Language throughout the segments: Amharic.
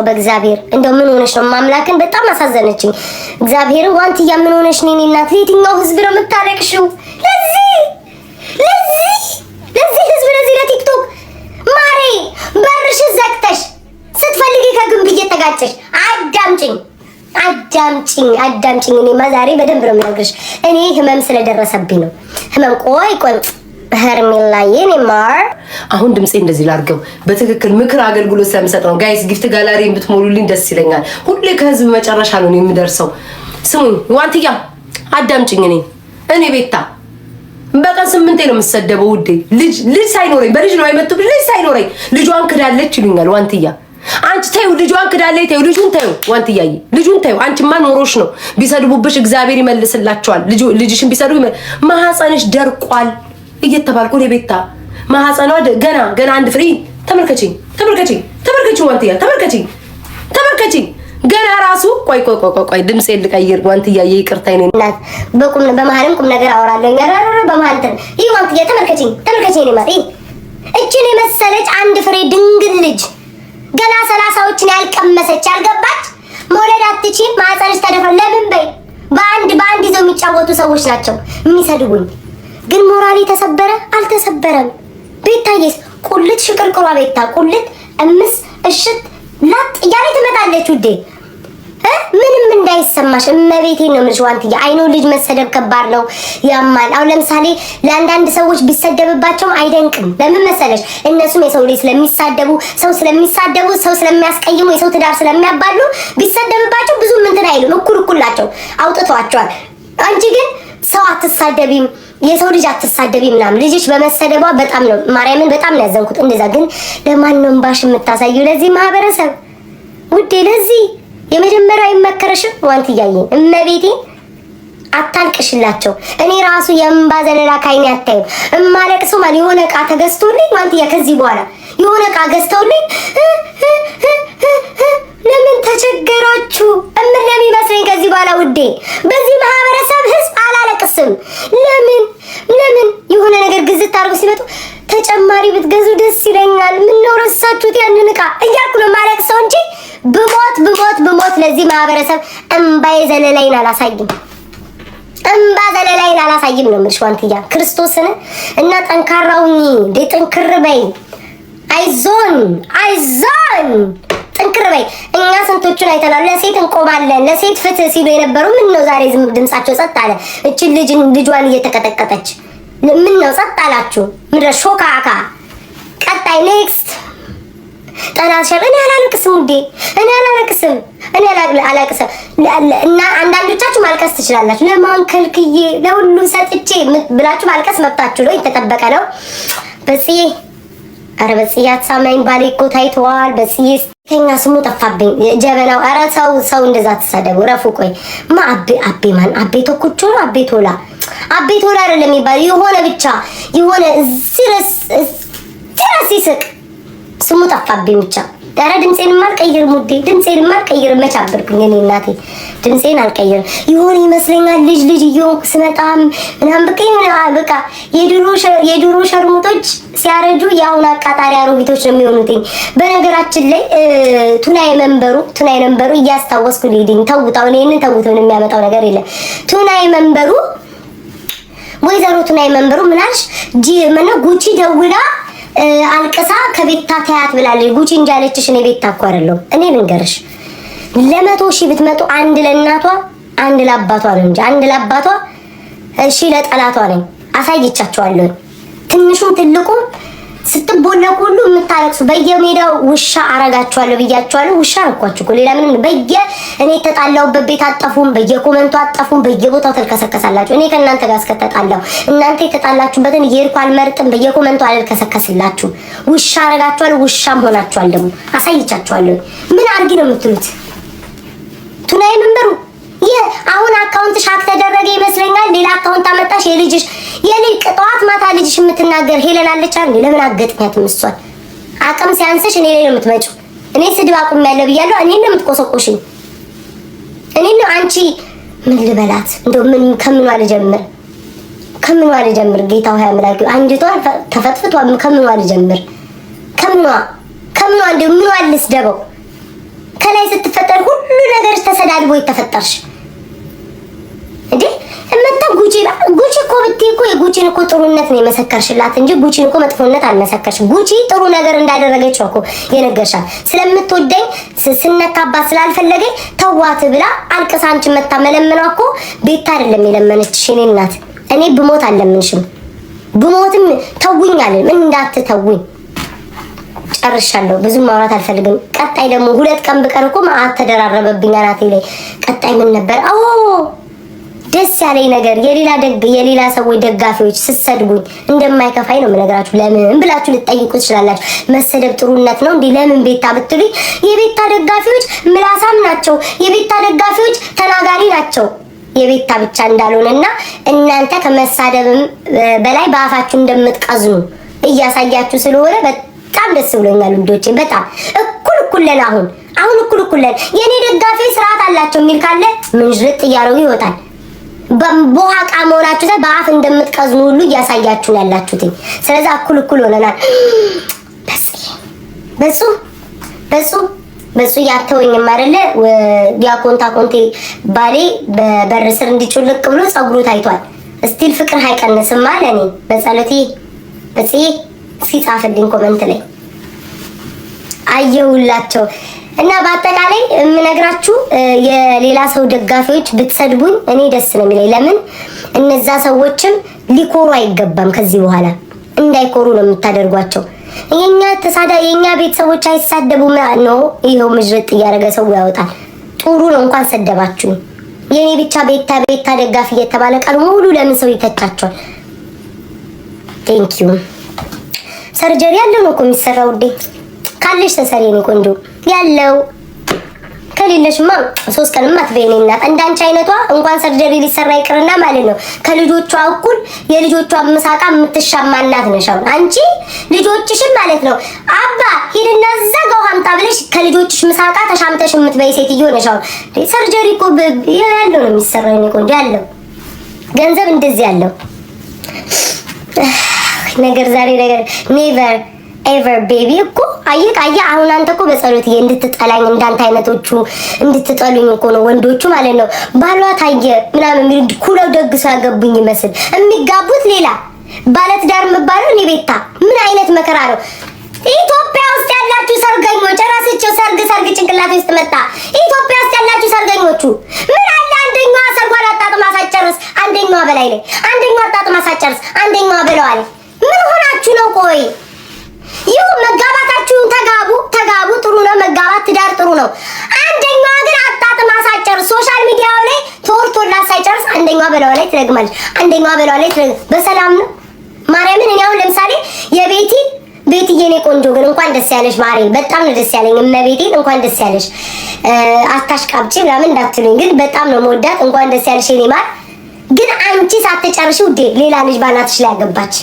በእግዚአብሔር እንደው ምን ሆነሽ ነው? ማምላክን በጣም አሳዘነችኝ። እግዚአብሔር ዋንትያ ምን ሆነሽ ነው? እኔ እናት ለየትኛው ህዝብ ነው የምታለቅሽው? ለዚህ ህዝብ ለዚህ ለቲክቶክ ማሬ በርሽ ዘግተሽ ስትፈልጊ ከግንብ እየተጋጨሽ አዳምጪኝ። እኔ ዛሬ በደንብ ነው የምነግርሽ። እኔ ህመም ስለደረሰብኝ ነው። ህመም ቆይ ሄርሜላዬ እኔ ማር አሁን ድምጼ እንደዚህ ላድርገው በትክክል ምክር አገልግሎት ስለምሰጥ ነው። ጋይስ ጊፍት ጋላሪ ብትሞሉልኝ ደስ ይለኛል። ሁሌ ከህዝብ መጨረሻ ነው የምደርሰው። ስሙኝ ዋንትያ አዳምጪኝ። እኔ ቤታ በቀን 8 ነው የምሰደበው ውዴ። ልጅ ሳይኖረኝ በልጅ ነው አይመጡብኝ። ልጅ ሳይኖረኝ ልጇን ክዳለች ይሉኛል። ዋንትያ አንቺ ተይው ልጇን ክዳለች ተይው ልጁን ተይው ዋንትያዬ ልጁን ተይው። አንቺማ ኖሮሽ ነው ቢሰድቡብሽ እግዚአብሔር ይመልስላቸዋል። ልጅሽን ቢሰድቡ ማህፀንሽ ደርቋል እየተባልኩ ነው ቤታ ማህፀኗ ገና አንድ ፍሬ ተመልከቺ ዋንትያ ተመልከቺ ገና ራሱ ቆይ ድምጼ ልቀይር ዋንትያዬ ይቅርታ ይኔ እናት በመሀልም ቁም ነገር አወራለሁ በመሀል ይሄ ዋንትያ ተመልከቺ እኔ ማለት እቺን የመሰለች አንድ ፍሬ ድንግል ልጅ ገና 30ዎችን ያልቀመሰች ያልገባች መውለድ አትችይም። ማህፀንሽ ተደፈረ ለምን በይ በአንድ ይዘው የሚጫወቱ ሰዎች ናቸው የሚሰድቡኝ። ግን ሞራሊ ተሰበረ አልተሰበረም? ቤታዬስ ቁልት ሽቅርቅሯ ቤታ ቁልት እምስ እሽት ላጥ እያለ ትመጣለች ውዴ። ምንም እንዳይሰማሽ እመቤቴን ነው የምልሽ ዋንትያ። አይኖ ልጅ መሰደብ ከባድ ነው ያማል። አሁን ለምሳሌ ለአንዳንድ ሰዎች ቢሰደብባቸውም አይደንቅም። ለምን መሰለሽ? እነሱም የሰው ልጅ ስለሚሳደቡ ሰው ስለሚያስቀይሙ የሰው ትዳር ስለሚያባሉ ቢሰደብባቸው ብዙ እንትን አይሉም። እኩልላቸው አውጥተዋቸዋል። አንቺ ግን ሰው አትሳደቢም የሰው ልጅ አትሳደቢ ምናምን ልጅሽ በመሰደቧ በጣም ነው ማርያምን በጣም ነው ያዘንኩት። እንደዛ ግን ለማን ነው እንባሽ የምታሳየው? ለዚህ ማህበረሰብ ውዴ ለዚህ የመጀመሪያው አይመከረሽም ዋንትያዬ። እመቤቴ አታልቅሽላቸው። እኔ ራሱ የእንባ ዘለላ ካይኔ አታዩ እማለቅሰው ማለት የሆነ ዕቃ ተገዝቶልኝ ዋንትያ ከዚህ በኋላ የሆነ ዕቃ ገዝተውልኝ ለምን ተቸገራችሁ እምን ለሚመስለኝ ከዚህ በኋላ ውዴ በዚህ ማህበረሰብ ህዝብ አላለቅስም። ለምን የሆነ ነገር ግዝት አድርጎ ሲመጡ ተጨማሪ ብትገዙ ደስ ይለኛል። ምን ነው ረሳችሁት ያንን ዕቃ እያልኩ ነው የማለቅሰው እንጂ ብሞት ለዚህ ማህበረሰብ እንባዬ ዘለላይን አላሳይም። ነው የምልሽ ዋንትያ ክርስቶስን እና ጠንካራውኝ ጠንክር በይ። አይዞን ጠንክር በይ። እኛ ስንቶቹን አይተናል። ለሴት እንቆማለን ለሴት ፍትህ ሲሉ የነበሩ ምን ነው ዛሬ ድምጻቸው ጸጥ አለ? እቺን ልጇን እየተቀጠቀጠች ምን ነው ጸጥ አላችሁ? ምድረ ሾካካ። ቀጣይ ኔክስት ጠላሸር እኔ አላለቅስም ውዴ እኔ አላለቅስም እና አንዳንዶቻችሁ ማልቀስ ትችላላችሁ። ለማን ከልክዬ ለሁሉ ሰጥቼ ብላችሁ ማልቀስ መብታችሁ ነው፣ የተጠበቀ ነው። በጽዬ አረ በጽዬ አትሳማኝ ባሌ እኮ ታይተዋል። በጽዬ ከኛ ስሙ ጠፋብኝ ጀበናው። አረ ሰው እንደዛ ተሳደቡ ረፉ። ቆይ አቤ ማን አቤ ተኩቾ ነው አቤ ቶላ አይደለም የሚባል የሆነ ብቻ የሆነ ዝረስ ይስቅ ስሙ ጠፋብኝ ብቻ። ዳራ ድምጼን ማልቀይር ሙዴ ድምጼን ማልቀይር መቻበርኩኝ እኔ እናቴ ድምጼን አልቀይር ይሆን ይመስለኛል። ልጅ እየሆንኩ ስመጣም ምናምን በቃ የድሮ ሸርሙጦች ሲያረጁ የአሁን አቃጣሪ አሮጊቶች ነው የሚሆኑት። በነገራችን ላይ ቱናይ መንበሩ እያስታወስኩ ልሂድኝ ተውጣው እኔን ተውተው የሚያመጣው ነገር የለም። ቱናይ መንበሩ ወይዘሮ ቱናይ መንበሩ ምናልሽ ጉቺ ደውላ አልቀሳ ከቤታ ታያት ብላለች። ጉቺ እንጃለችሽ እኔ ቤታ እኮ አይደለም። እኔ ልንገርሽ 100,000 ብትመጡ አንድ ለእናቷ አንድ ለአባቷ ነው እንጂ አንድ ለአባቷ እሺ ለጠላቷ ነኝ። አሳይቻቸዋለሁ። ትንሹም ትልቁ ስትቦለቁ ሁሉ የምታለቅሱ በየሜዳው ውሻ አረጋቸዋለሁ ብያቸዋለሁ። ውሻ አልኳችሁ እኮ ሌላ ምንም እኔ ተጣላውበት ቤት አጠፉም፣ በየኮመንቱ አጠፉም፣ በየቦታው ተልከሰከሳላችሁ። እኔ ከእናንተ ጋር እስከተጣላው እናንተ የተጣላችሁበትን እየሄድኩ አልመርጥም፣ በየኮመንቱ አልከሰከስላችሁ። ውሻ አረጋቸዋለሁ። ውሻም ሆናችኋል። ደግሞ አሳይቻቸዋለሁ። ምን አርጊ ነው የምትሉት? ቱናይ መንበሩ አሁን አካውንትሽ ሀክ ተደረገ ይመስለኛል። ሌላ አካውንት አመጣሽ። የልጅ ጠዋት ማታ ልጅሽ የምትናገር ሄለን አለች አይደል? ለምን አገጥኛትም? እሷን አቅም ሲያንስሽ እኔ ላይ ነው የምትመጪው። እኔ ስድብ አቁም ያለው ብያለሁ። እኔ ነው የምትቆሰቆሽኝ። እኔ ነው አንቺ ምን ልበላት? እንደው ምን ከምኗ ልጀምር? ጌታው ሆይ አምላክ አንጅቷ ተፈጥፍቷ ከምኗ ልጀምር? ከምኗ እንደው ምኗ ልስደበው? ተሰዳድቦ የተፈጠርሽ እንዴ? ጉቺ እኮ ብትይ እኮ የጉቺን እኮ ጥሩነት ነው የመሰከርሽላት እንጂ ጉቺን እኮ መጥፎነት አልመሰከርሽም። ጉቺ ጥሩ ነገር እንዳደረገች ነው እኮ የነገርሻል። ስለምትወደኝ ስነካባት ስላልፈለገኝ ተዋት ብላ አልቅሳ አንቺን መታ መለመኗ እኮ ቤታ አይደለም የለመነችሽ የኔ እናት። እኔ ብሞት አልለምንሽም፣ ብሞትም ተውኝ አለን። ምን እንዳትተውኝ ጨርሻለሁ። ብዙ ማውራት አልፈልግም። ቀጣይ ደግሞ 2 ቀን ብቀር እኮ ማአት ተደራረበብኝ አናቴ ላይ። ቀጣይ ምን ነበር? ደስ ያለኝ ነገር የሌላ ሰዎች ደጋፊዎች ስትሰድቡኝ እንደማይከፋኝ ነው የምነግራችሁ። ለምን ብላችሁ ልትጠይቁ ትችላላችሁ። መሰደብ ጥሩነት ነው እንዴ? ለምን ቤታ ብትሉኝ፣ የቤታ ደጋፊዎች ምላሳም ናቸው። የቤታ ደጋፊዎች ተናጋሪ ናቸው። የቤታ ብቻ እንዳልሆነና እናንተ ከመሳደብም በላይ በአፋችሁ እንደምትቀዝኑ እያሳያችሁ ስለሆነ በጣም ደስ ብሎኛል ውዶቼ። በጣም እኩል ነን። አሁን እኩል ነን። የኔ ደጋፊዎች ስርዓት አላቸው የሚል ካለ ምንዝርጥ እያረጉ ይወጣል። በቦሃቃ መሆናችሁ ላይ በአፍ እንደምትቀዝኑ እያሳያችሁ ያላችሁት። ስለዚህ እኩል ሆነናል። በሱ ያተወኝም አይደለ ዲያቆንታ ኮንቴ ባሌ በበር ስር እንዲጮልቅ ብሎ ጸጉሩ ታይቷል። ስቲል ፍቅር አይቀንስም ማለት እኔ በጸሎቴ ሲጻፍልኝ ኮሜንት ላይ አየሁላቸው። እና በአጠቃላይ የምነግራችሁ የሌላ ሰው ደጋፊዎች ብትሰድቡኝ እኔ ደስ ነው የሚለኝ። ለምን እነዛ ሰዎችም ሊኮሩ አይገባም። ከዚህ በኋላ እንዳይኮሩ ነው የምታደርጓቸው። የኛ ቤተሰቦች አይሳደቡም ነው። ይሄው ምጅርጥ እያደረገ ሰው ያወጣል። ጥሩ ነው እንኳን ሰደባችሁ። የኔ ብቻ ቤታ ደጋፊ እየተባለ ቀን ሙሉ ለምን ሰው ይተቻቸዋል? ቴንክ ዩ። ሰርጀሪ ያለው ነው እኮ የሚሰራው ውዴ። ካለሽ ተሰሪ ነው ቆንጆ ያለው። ከሌለሽማ 3 ቀንም አትበይኔ እናት። እንዳንቺ አይነቷ እንኳን ሰርጀሪ ሊሰራ ይቅርና ማለት ነው ከልጆቿ እኩል የልጆቿ ምሳቃ የምትሻማ እናት ነሽ። አሁን አንቺ ልጆችሽም ማለት ነው አባ ሂድና ዘጋው ሀምጣ ብለሽ ከልጆችሽ ምሳቃ ተሻምተሽ የምትበይ ሴትዮ ነሽ። አሁን ሰርጀሪ እኮ ያለው ነው የሚሰራው ነው ቆንጆ ያለው ገንዘብ እንደዚህ ያለው ነገር ዛሬ ነገር ኔቨር ኤቨር ቤቢ እኮ አየህ አሁን አንተ እኮ በጸሎት እንድትጠላኝ እንዳንተ አይነቶቹ እንድትጠሉኝ እኮ ነው ወንዶቹ ማለት ነው። ባሏ ታየ ምናምን የሚል ኩለው ደግሶ ያገቡኝ ይመስል የሚጋቡት ሌላ ባለትዳር የምባለው እኔ ቤታ ምን አይነት መከራ ነው። ኢትዮጵያ ውስጥ ያላችሁ ሰርገኞች ራሳቸው ሰርግ ጭንቅላት ውስጥ መጣ። ኢትዮጵያ ውስጥ ያላችሁ ሰርገኞቹ ምን አለ አንደኛዋ ሰርጓን አጣጥማ ሳትጨርስ አንደኛዋ በላይ ላይ አንደኛዋ አጣጥማ ሳትጨርስ አንደኛዋ በለዋ ላይ ምን ሆናችሁ ነው? ቆይ ይሁን መጋባታችሁን ተጋቡ ጥሩ ነው። መጋባት ትዳር ጥሩ ነው። አንደኛዋ ግን አጣጥማ ሳትጨርስ ሶሻል ሚዲያው ላይ ተወርቶላ ሳይጨርስ አንደኛዋ በለዋ ላይ ትረግማለች። አንደኛዋ በለዋ ላይ በሰላም ነው ማርያምን። እኔ አሁን ለምሳሌ ቤትዬ የኔ ቆንጆ ግን እንኳን ደስ ያለሽ ማርያም፣ በጣም ነው ደስ ያለኝ። እመቤቴን እንኳን ደስ ያለሽ። አታሽቃብጪ ምናምን እንዳትሉኝ ግን በጣም ነው መወዳት። እንኳን ደስ ያለሽ የኔ ማር። ግን አንቺ ሳትጨርሺ ውዴ ሌላ ልጅ ባናትሽ ላይ ያገባች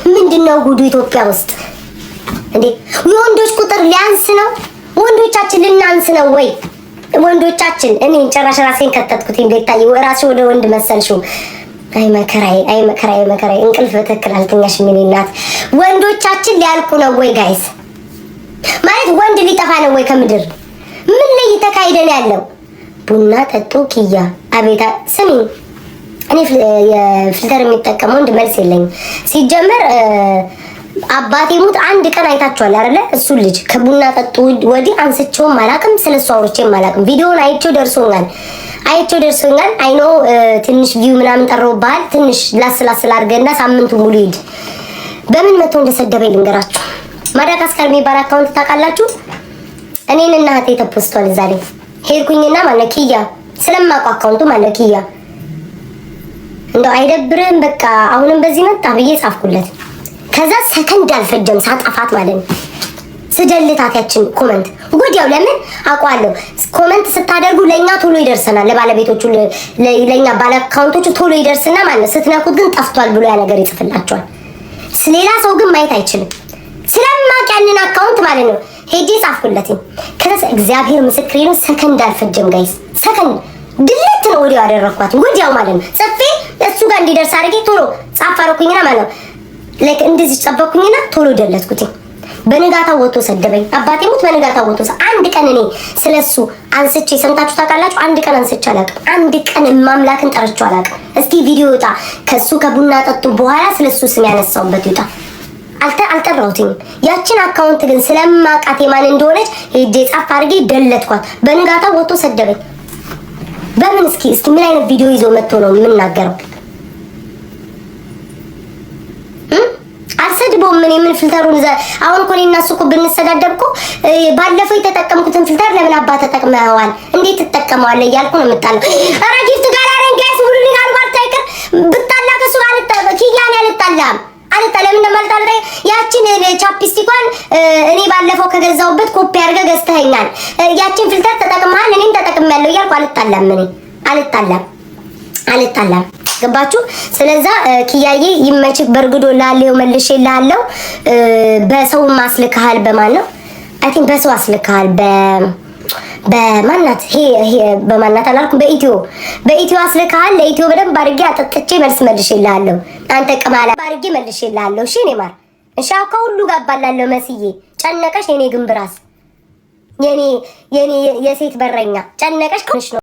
ምንድነው ጉዱ ኢትዮጵያ ውስጥ እንዴ? የወንዶች ቁጥር ሊያንስ ነው? ወንዶቻችን ልናንስ ነው ወይ? ወንዶቻችን እኔ ጭራሽ ራሴን ከተትኩት ቤታዬ፣ ራስሽ ወደ ወንድ መሰልሽው። አይ መከራዬ እንቅልፍ በትክክል አልተኛሽም የኔ እናት። ወንዶቻችን ሊያልቁ ነው ወይ ጋይስ? ማለት ወንድ ሊጠፋ ነው ወይ ከምድር? ምን ላይ እየተካሄደ ያለው? ቡና ጠጡ ኪያ። አቤታ ስሚ፣ እኔ የፊልተር የሚጠቀመው እንደ መልስ የለኝም ሲጀመር። አባቴ ሙት አንድ ቀን አይታችኋል አይደለ? እሱ ልጅ ከቡና ጠጡ ወዲህ አንስቼውም አላውቅም፣ ስለሱ አውርቼም አላውቅም። ቪዲዮውን አይቼው ደርሶኛል። አይኖ ትንሽ ቪው ምናምን ጠረውብሃል። ትንሽ ላስላስ አድርገና ሳምንቱ ሙሉ ሂድ። በምን መቶ እንደሰደበኝ ልንገራችሁ። ማዳጋስካር የሚባል አካውንት ታውቃላችሁ? እኔን እና እህቴ ተፖስቷል እዛ ላይ ሄድኩኝና ማለት ኪያ ስለማውቀው አካውንቱ ማለት ኪያ እንደው አይደብርም በቃ አሁንም በዚህ መጣ ብዬ ጻፍኩለት። ከዛ ሰከንድ አልፈጀም ሳጣፋት ማለት ነው። ስደልታት ያችን ኮመንት ወዲያው ለምን አውቀዋለሁ። ኮመንት ስታደርጉ ለኛ ቶሎ ይደርሰናል፣ ለባለቤቶቹ ለኛ ባለ አካውንቶቹ ቶሎ ይደርስና ማለት ነው። ስትነኩት ግን ጠፍቷል ብሎ ያ ነገር ይጽፍላቸዋል። ሌላ ሰው ግን ማየት አይችልም። ስለማውቅ ያንን አካውንት ማለት ነው ሄጄ ጻፍኩለት። ከዛ እግዚአብሔር ምስክሬ ነው ሰከንድ አልፈጀም ጋይስ። ሰከንድ ድልት ነው ወዲያው አደረኳት። ወዲያው ማለት ነው ጽፌ እሱ ጋር እንዲደርስ አድርጌ ቶሎ ጻፍ አደረኩኝና ማለት ነው እንደዚህ ጸበኩኝና ቶሎ ደለትኩት። በንጋታው ወጥቶ ሰደበኝ። አባቴ ሙት በንጋታው ወጥቶ አንድ ቀን እኔ ስለሱ አንስቼ ሰምታችሁ ታውቃላችሁ? አንድ ቀን አንስቼ አላውቅም። አንድ ቀን ማምላክን ጠርቼው አላውቅም። እስቲ ቪዲዮ ይውጣ ከሱ ከቡና ጠጡ በኋላ ስለሱ ስም ያነሳውበት ይውጣ። አልጠራሁትም። ያችን አካውንት ግን ስለማውቃት የማን እንደሆነች ሄጄ ጻፍ አድርጌ ደለትኳት። በንጋታው ወጥቶ ሰደበኝ። በምን እስኪ ምን አይነት ቪዲዮ ይዞ መጥቶ ነው የምናገረው? አልሰድበውም። ምን ፊልተሩን አሁን እኮ እኔና እሱ እኮ ብንሰዳደብ እኮ ባለፈው የተጠቀምኩትን ፊልተር ለምን አባ ተጠቅመዋል እንዴት ትጠቀመዋለህ እያልኩ ነው የምጣለው። ኧረ ጊፍት ጋላሪ ጋይስ ሁሉ ሊጋር ባልታይቀር ብጣላ ከሱ ኪያን አልጣላም ለምን እንደማልጣላ ያችን ቻፕስቲኳን እኔ ባለፈው ከገዛውበት ኮፒ አድርገህ ገዝተኸኛል። ያችን ፊልተር ተጠቅመሃል እኔም ተጠቅሜያለሁ እያልኩ አልጣላም። ገባችሁ? ስለዛ ኪያዬ ይመችክ። በርግዶ ላለው መልሼልሃለሁ። በሰው ማስልከሃል በማን ነው? አይ ቲንክ በሰው አስልከሃል በማናት ይሄ በማናት አላልኩም። በኢትዮ አስልከሃል። ለኢትዮ በደንብ አድርጌ አጠጥቼ መልሼልሃለሁ። አንተ ቅማላ አድርጌ መልሼልሃለሁ። እሺ እኔ ማር እሺ። ከሁሉ ጋር ባላለሁ መስዬ ጨነቀሽ የኔ ግንብራስ የኔ የሴት በረኛ ጨነቀሽ ከሽ ነው